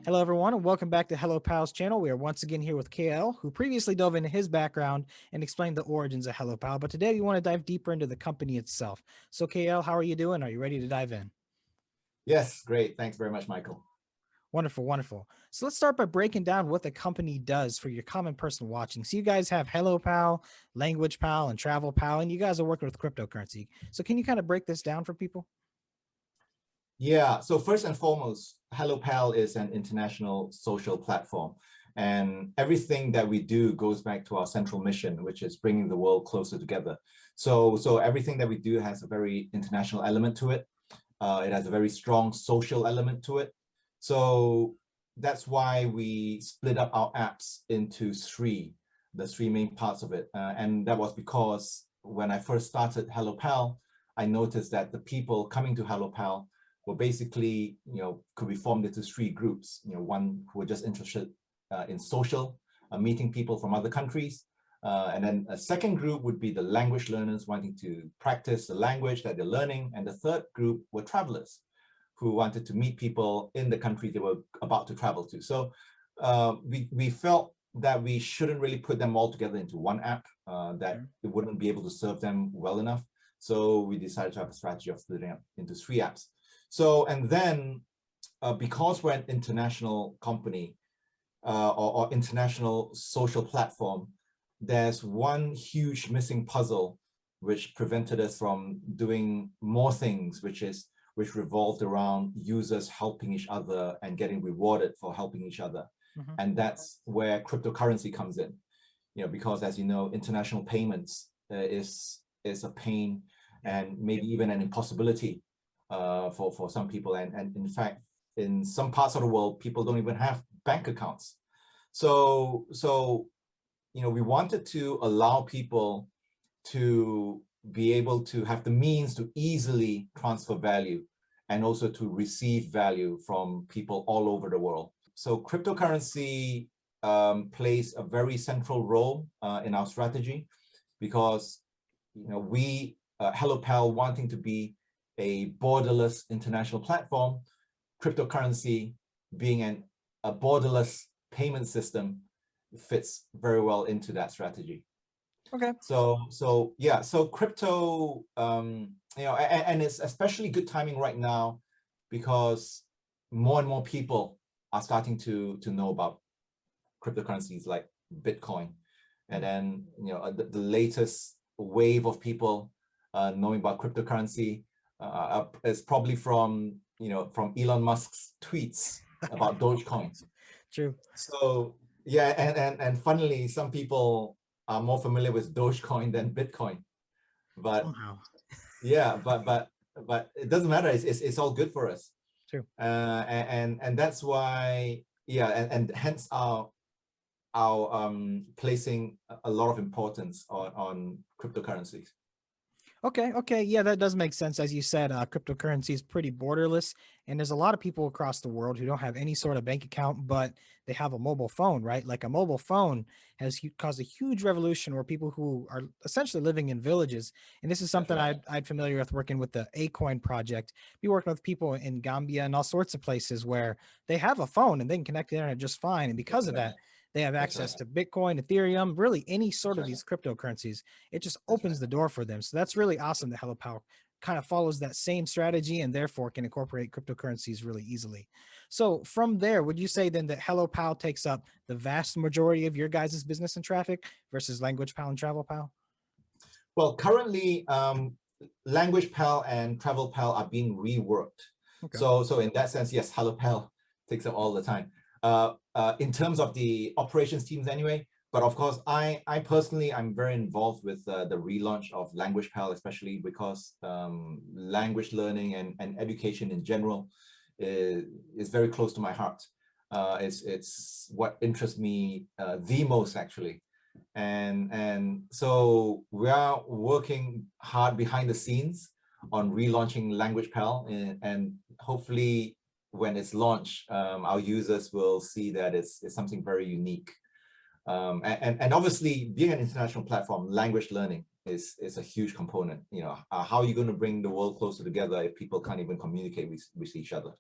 Hello, everyone, and welcome back to HelloPal's channel. We are once again here with KL, who previously dove into his background and explained the origins of HelloPal. But today we want to dive deeper into the company itself. So, KL, how are you doing? Are you ready to dive in? Yes, great. Thanks very much, Michael. Wonderful, wonderful. So let's start by breaking down what the company does for your common person watching. So you guys have HelloPal, LanguagePal, and TravelPal, and you guys are working with cryptocurrency. So can you kind of break this down for people? Yeah, so first and foremost, HelloPal is an international social platform. And everything that we do goes back to our central mission, which is bringing the world closer together. So everything that we do has a very international element to it. It has a very strong social element to it. So that's why we split up our apps into the three main parts of it. And that was because when I first started HelloPal, I noticed that the people coming to HelloPal were basically, could be formed into three groups. One who were just interested in social, meeting people from other countries. And then a second group would be the language learners wanting to practice the language that they're learning. And the third group were travelers who wanted to meet people in the country they were about to travel to. So we felt that we shouldn't really put them all together into one app, that it wouldn't be able to serve them well enough. So we decided to have a strategy of splitting up into three apps. So, and then because we're an international company or international social platform, there's one huge missing puzzle which prevented us from doing more things, which revolved around users helping each other and getting rewarded for helping each other. And that's where cryptocurrency comes in, because as you know, international payments is a pain and maybe even an impossibility for some people. And in fact, in some parts of the world, people don't even have bank accounts. So we wanted to allow people to be able to have the means to easily transfer value and also to receive value from people all over the world. So cryptocurrency plays a very central role in our strategy because we HelloPal wanting to be a borderless international platform, cryptocurrency being a borderless payment system fits very well into that strategy. Okay. So yeah, so crypto, and it's especially good timing right now because more and more people are starting to know about cryptocurrencies like Bitcoin. And then, the latest wave of people knowing about cryptocurrency is probably from Elon Musk's tweets about Dogecoin. True. So yeah, and funnily, some people are more familiar with Dogecoin than Bitcoin, but Somehow. yeah, but it doesn't matter. It's all good for us. True. And that's why, yeah, and hence our placing a lot of importance on cryptocurrencies. Okay. Yeah, that does make sense. As you said, cryptocurrency is pretty borderless, and there's a lot of people across the world who don't have any sort of bank account, but they have a mobile phone, right? Like a mobile phone has caused a huge revolution where people who are essentially living in villages, and this is That's something right. I'd familiar with working with the Acoin project, be working with people in Gambia and all sorts of places where they have a phone and they can connect to the internet just fine. And because That's of right. that, they have That's right. access to Bitcoin, Ethereum, really any sort That's of right. these cryptocurrencies. It just That's opens right. the door for them. So that's really awesome that HelloPal kind of follows that same strategy and therefore can incorporate cryptocurrencies really easily. So from there, would you say then that HelloPal takes up the vast majority of your guys' business and traffic versus LanguagePal and TravelPal? Well, currently, LanguagePal and TravelPal are being reworked. Okay. So in that sense, yes, HelloPal takes up all the time. In terms of the operations teams anyway, but of course, I personally, I'm very involved with the relaunch of LanguagePal, especially because language learning and education in general is very close to my heart. It's what interests me the most, actually. And so we are working hard behind the scenes on relaunching LanguagePal, and hopefully when it's launched, our users will see that it's something very unique. And obviously, being an international platform, language learning is a huge component. How are you going to bring the world closer together if people can't even communicate with each other?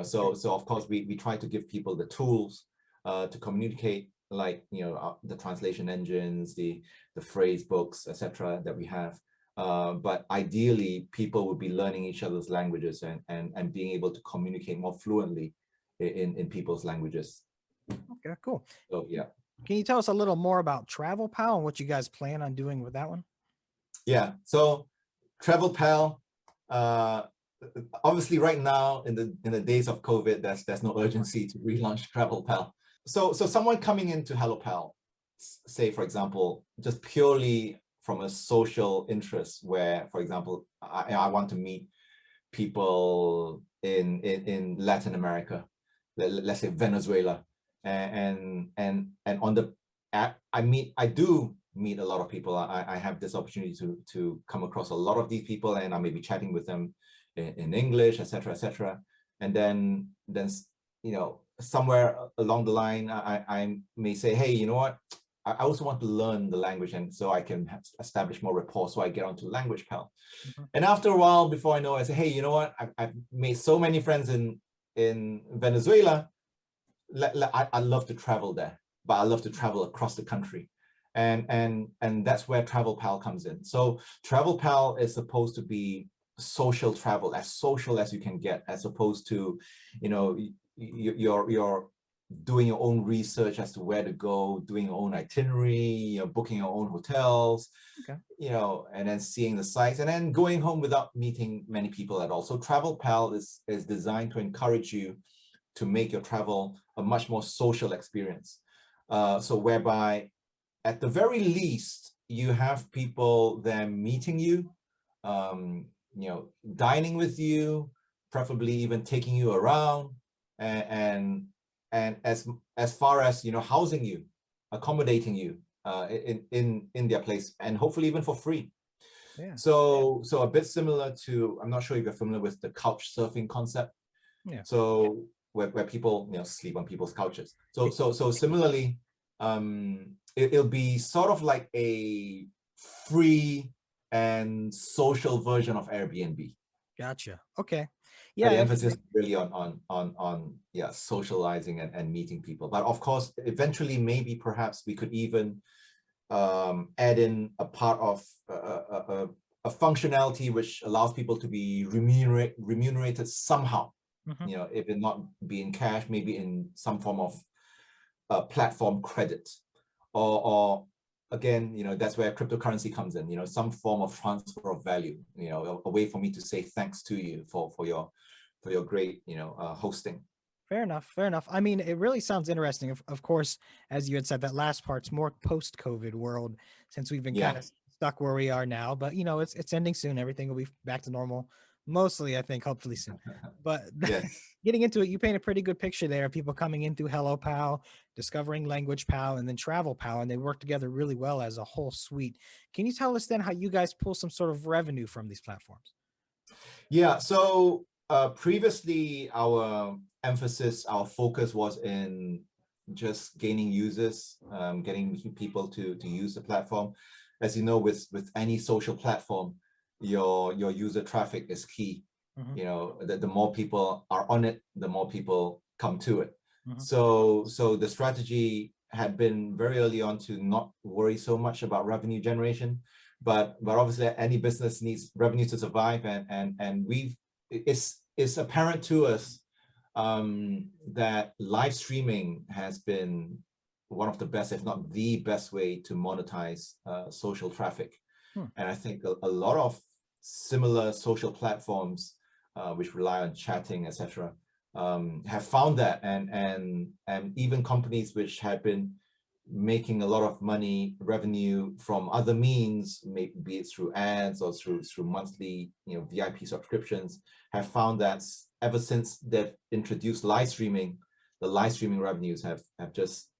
So of course we try to give people the tools to communicate, like the translation engines, the phrase books, etc. that we have. But ideally, people would be learning each other's languages and being able to communicate more fluently in people's languages. Okay, cool. So yeah. Can you tell us a little more about TravelPal and what you guys plan on doing with that one? Yeah. So TravelPal, obviously right now in the days of COVID, there's no urgency to relaunch TravelPal. So someone coming into HelloPal, say for example, just purely from a social interest, where for example, I want to meet people in Latin America, let's say Venezuela, and on the app, I do meet a lot of people. I have this opportunity to come across a lot of these people, and I may be chatting with them in English, etc., etc. And then somewhere along the line, I may say, hey, you know what? I also want to learn the language, and so I can establish more rapport. So I get onto Language Pal. Mm-hmm. And after a while, before I know, I say, hey, you know what? I've made so many friends in Venezuela. I love to travel there, but I love to travel across the country. And that's where TravelPal comes in. So TravelPal is supposed to be social travel, as social as you can get, as opposed to, you're doing your own research as to where to go, doing your own itinerary, booking your own hotels, Okay. and then seeing the sites, and then going home without meeting many people at all. So TravelPal is designed to encourage you to make your travel a much more social experience. So whereby, at the very least, you have people then meeting you, dining with you, preferably even taking you around, and as far as housing you, accommodating you in their place, and hopefully even for free. Yeah. So a bit similar to, I'm not sure if you're familiar with the Couchsurfing concept. Yeah. So where people sleep on people's couches. So similarly, it'll be sort of like a free and social version of Airbnb. Gotcha. Okay. But Yeah. the emphasis really on socializing and meeting people. But of course, eventually, maybe perhaps we could even add in a part of a functionality which allows people to be remunerated somehow. Mm-hmm. If it not be in cash, maybe in some form of platform credit, or again, that's where cryptocurrency comes in. Some form of transfer of value. A way for me to say thanks to you for your great hosting. Fair enough. Fair enough. I mean, it really sounds interesting. Of course, as you had said, that last part's more post-COVID world, since we've been Yeah. kind of stuck where we are now. But it's ending soon. Everything will be back to normal, mostly, I think, hopefully soon. But Yes. getting into it, you paint a pretty good picture there of people coming in through HelloPal, discovering Language Pal, and then TravelPal, and they work together really well as a whole suite. Can you tell us then how you guys pull some sort of revenue from these platforms? Yeah. So previously, our emphasis, our focus was in just gaining users, getting people to use the platform. As you know, with any social platform, your user traffic is key. Mm-hmm. The more people are on it, the more people come to it. Mm-hmm. So the strategy had been very early on to not worry so much about revenue generation, but obviously any business needs revenue to survive, and it's apparent to us that live streaming has been one of the best, if not the best way to monetize social traffic. And I think a lot of similar social platforms which rely on chatting, etc., have found that, and even companies which have been making a lot of money revenue from other means, maybe it's through ads or through monthly VIP subscriptions, have found that ever since they've introduced live streaming, the live streaming revenues have just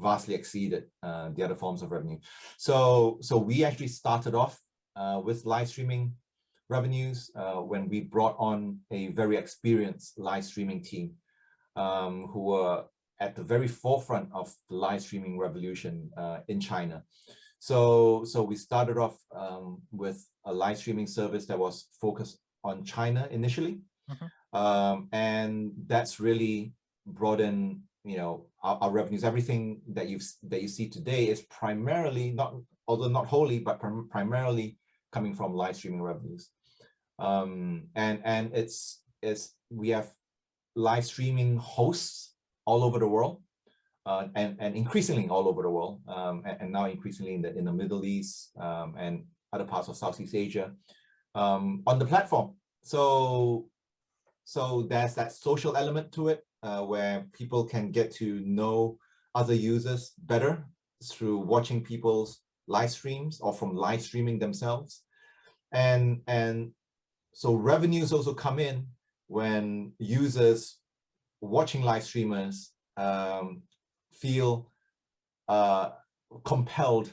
vastly exceeded the other forms of revenue. So we actually started off with live streaming revenues when we brought on a very experienced live streaming team who were at the very forefront of the live streaming revolution in China. So we started off with a live streaming service that was focused on China initially. Mhm. And that's really brought in, our revenues. Everything that you see today is primarily, not, although not wholly, but primarily coming from live streaming revenues. And we have live streaming hosts all over the world, and increasingly all over the world, and now increasingly in the Middle East, and other parts of Southeast Asia, on the platform. So there's that social element to it, where people can get to know other users better through watching people's live streams or from live streaming themselves. And so revenues also come in when users watching live streamers feel compelled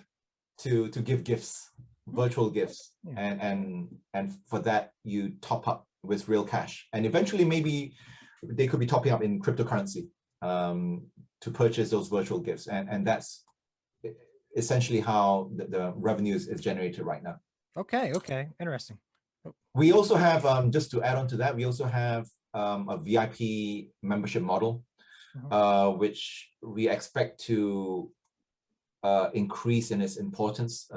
to give gifts, virtual gifts, Yeah. and for that you top up with real cash, and eventually maybe they could be topping up in cryptocurrency to purchase those virtual gifts, and that's essentially how the revenue is generated right now. Okay. Interesting. We also have, just to add on to that, we also have a VIP membership model, which we expect to increase in its importance,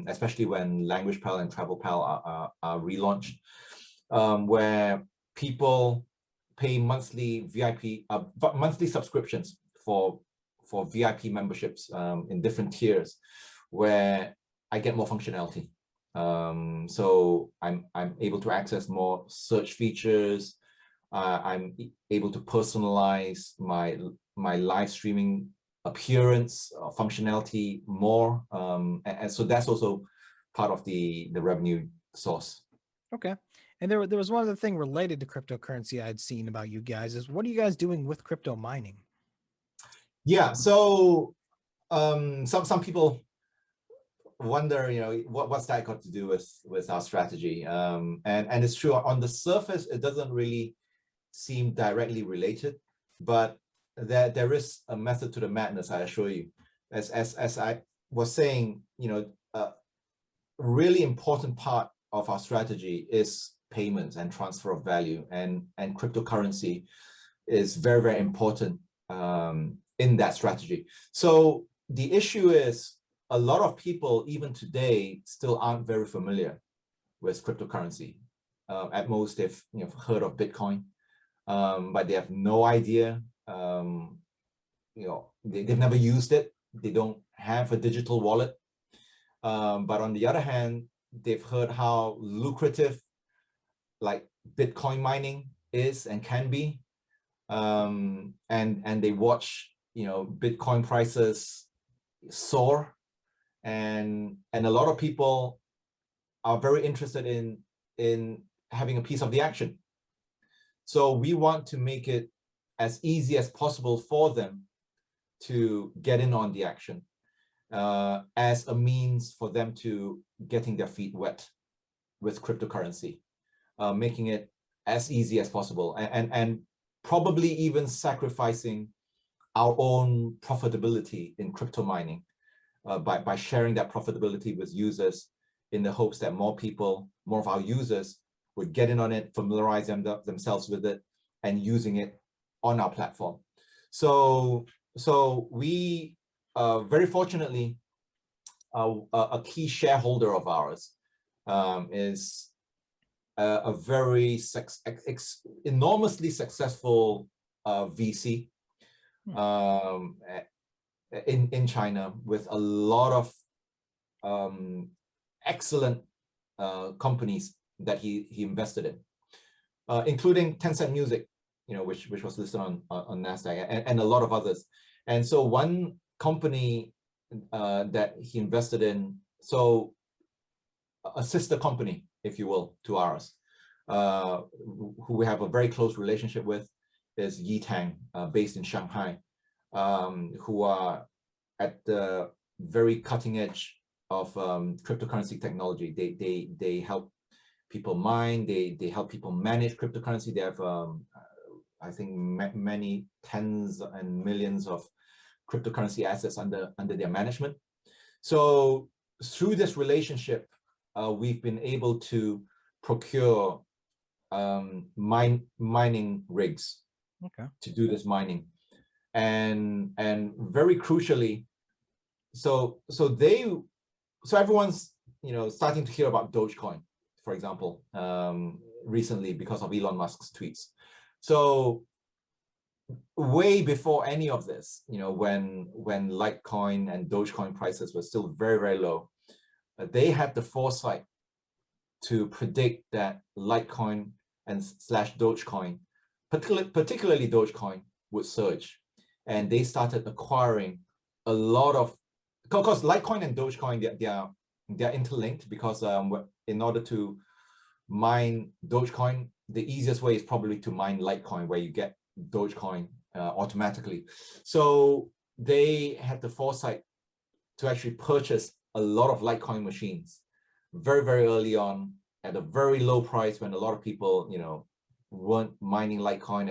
especially when LanguagePal and TravelPal are relaunched, where people pay monthly monthly subscriptions for VIP memberships in different tiers, where I get more functionality. So I'm able to access more search features. I'm able to personalize my live streaming appearance, functionality more, and so that's also part of the revenue source. Okay. And there was one other thing related to cryptocurrency I'd seen about you guys is what are you guys doing with crypto mining? Yeah, so some people wonder, what's that got to do with our strategy? And it's true, on the surface, it doesn't really seem directly related, but there is a method to the madness, I assure you. As I was saying, a really important part of our strategy is payments and transfer of value, and cryptocurrency is very, very important in that strategy. So the issue is, a lot of people even today still aren't very familiar with cryptocurrency. At most, they've heard of Bitcoin, but they have no idea. They've never used it. They don't have a digital wallet. But on the other hand, they've heard how lucrative like Bitcoin mining is and can be, and they watch Bitcoin prices soar, and a lot of people are very interested in having a piece of the action. So we want to make it as easy as possible for them to get in on the action, as a means for them to getting their feet wet with cryptocurrency, making it as easy as possible, and probably even sacrificing our own profitability in crypto mining, by sharing that profitability with users, in the hopes that more of our users would get in on it, familiarize themselves with it, and using it on our platform. So we, very fortunately, a key shareholder of ours is a very enormously successful VC in China, with a lot of excellent companies that he invested in, including Tencent Music, which was listed on NASDAQ, and a lot of others. And so one company that he invested in, so a sister company, if you will, to ours, who we have a very close relationship with, is Yitang, based in Shanghai, who are at the very cutting edge of cryptocurrency technology. They help people mine, they help people manage cryptocurrency. They have, I think, many tens and millions of cryptocurrency assets under their management. So through this relationship, we've been able to procure mining rigs Okay. to do this mining, and very crucially, so everyone's starting to hear about Dogecoin, for example, recently because of Elon Musk's tweets. So way before any of this, when Litecoin and Dogecoin prices were still very, very low, they had the foresight to predict that Litecoin and slash Dogecoin, particularly Dogecoin, would surge. And they started acquiring a lot of, because Litecoin and Dogecoin, they're interlinked, because in order to mine Dogecoin, the easiest way is probably to mine Litecoin, where you get Dogecoin automatically. So they had the foresight to actually purchase a lot of Litecoin machines very, very early on at a very low price, when a lot of people, weren't mining Litecoin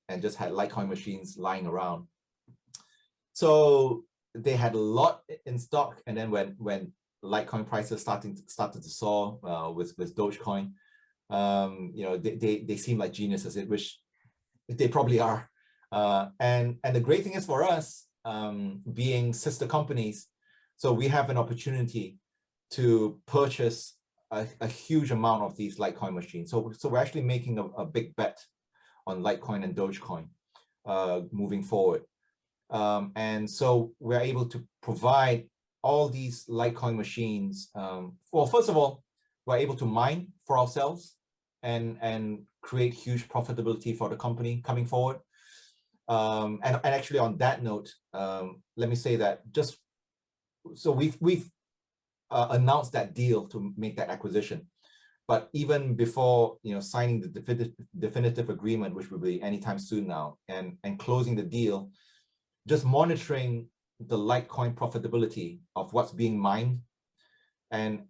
and just had Litecoin machines lying around. So they had a lot in stock, and then when Litecoin prices started to soar with Dogecoin, they seem like geniuses, which they probably are. And the great thing is for us, being sister companies, so we have an opportunity to purchase a huge amount of these Litecoin machines. So we're actually making a big bet on Litecoin and Dogecoin moving forward. And so we're able to provide all these Litecoin machines. Well, first of all, we're able to mine for ourselves and create huge profitability for the company coming forward. And actually, on that note, let me say that we've announced that deal to make that acquisition. But even before signing the definitive agreement, which will be anytime soon now, and closing the deal, just monitoring the Litecoin profitability of what's being mined and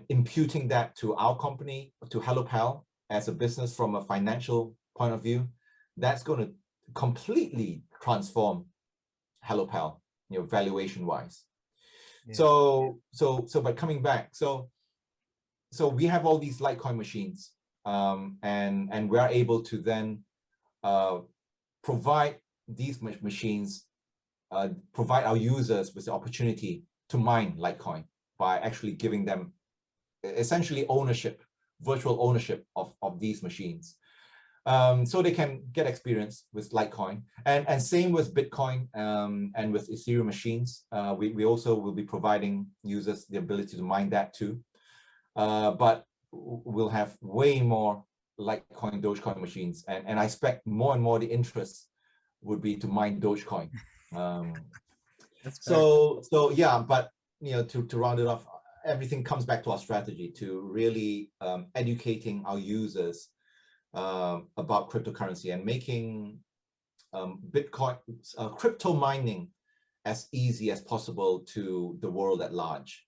imputing that to our company, to HelloPal, as a business from a financial point of view, that's going to completely transform HelloPal, valuation wise. Yeah. So but coming back, so we have all these Litecoin machines, and we are able to then provide these machines, provide our users with the opportunity to mine Litecoin by actually giving them essentially ownership, virtual ownership of these machines. So they can get experience with Litecoin, and same with Bitcoin and with Ethereum machines. We also will be providing users the ability to mine that too. But we'll have way more Litecoin, Dogecoin machines, and I expect more and more the interest would be to mine Dogecoin. So yeah, but to round it off, everything comes back to our strategy to really educating our users about cryptocurrency and making Bitcoin crypto mining as easy as possible to the world at large.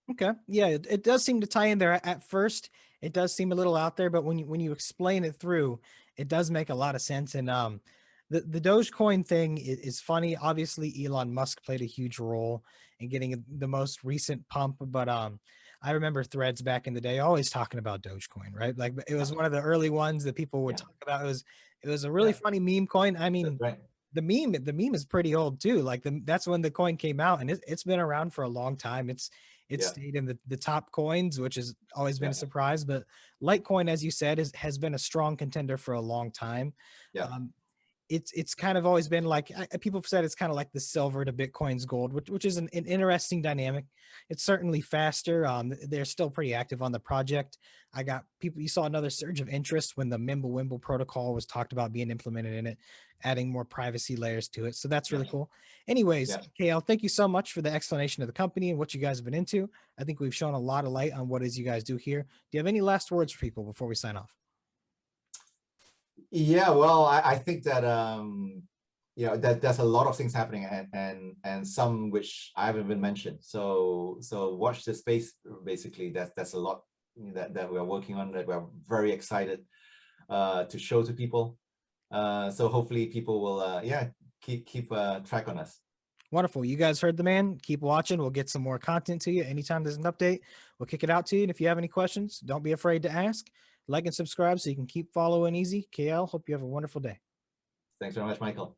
Okay, yeah, it does seem to tie in there at first. It does seem a little out there, but when you explain it through, it does make a lot of sense. And the Dogecoin thing is funny. Obviously, Elon Musk played a huge role in getting the most recent pump, but I remember Threads back in the day always talking about Dogecoin, right? Like it was one of the early ones that people would talk about. It was a really funny meme coin. I mean, the meme is pretty old too. Like that's when the coin came out, and it's been around for a long time. It's stayed in the top coins, which has always been a surprise. But Litecoin, as you said, has been a strong contender for a long time. Yeah. It's kind of always been like, people have said it's kind of like the silver to Bitcoin's gold, which is an interesting dynamic. It's certainly faster. They're still pretty active on the project. I got people, you saw another surge of interest when the Mimblewimble protocol was talked about being implemented in it, adding more privacy layers to it. So that's really cool. Anyways, KL, thank you so much for the explanation of the company and what you guys have been into. I think we've shown a lot of light on what it is you guys do here. Do you have any last words for people before we sign off? Yeah, well, I think that that there's a lot of things happening, and some which I haven't even mentioned. So watch this space. Basically, that's a lot that we're working on, that we're very excited to show to people. So hopefully people will keep track on us. Wonderful. You guys heard the man. Keep watching. We'll get some more content to you. Anytime there's an update, we'll kick it out to you. And if you have any questions, don't be afraid to ask. like and subscribe so you can keep following easy. KL, hope you have a wonderful day. Thanks very much, Michael.